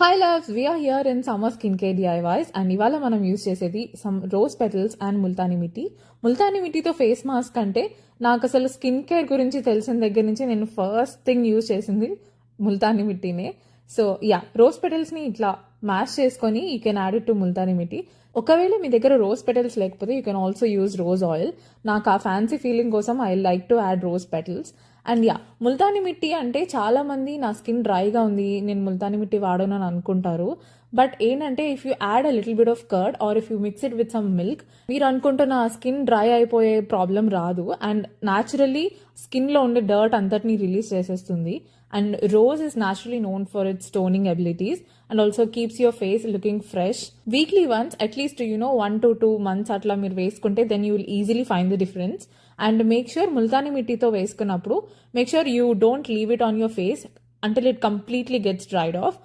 Hi loves, we're here in summer skin care DIYs and ఇవాళ మనం use చేసేది some rose petals and Multani mitti. Multani మిట్టితో face mask అంటే నాకు అసలు స్కిన్ కేర్ గురించి తెలిసిన దగ్గర నుంచి నేను ఫస్ట్ థింగ్ యూజ్ చేసింది ముల్తానీ మిట్టినే. సో రోజ్ పెటల్స్ని ఇట్లా మ్యాష్ చేసుకొని you can add it to Multani mitti. ఒకవేళ మీ దగ్గర రోజ్ పెటల్స్ లేకపోతే you can also use rose oil. నాకు ఆ ఫ్యాన్సీ ఫీలింగ్ కోసం I like to add rose petals. And Multani mitti అంటే చాలా మంది నా స్కిన్ డ్రైగా ఉంది, నేను ముల్తానీ మిట్టి వాడను అని అనుకుంటారు. బట్ ఏంటంటే if you add a little bit of curd or if you mix it with some milk, మీరు అనుకుంటున్న స్కిన్ డ్రై అయిపోయే ప్రాబ్లం రాదు. అండ్ న్యాచురల్లీ స్కిన్లో ఉండే డర్ట్ అంతటిని రిలీజ్ చేసేస్తుంది. And rose is naturally known for its toning abilities and also keeps your face looking fresh. Weekly once, at least 1 to 2 months అట్లా మీరు వేసుకుంటే then you will easily find the difference. And make sure Multani మిట్టితో వేసుకున్నప్పుడు make sure you don't leave it on your face until it completely gets dried off.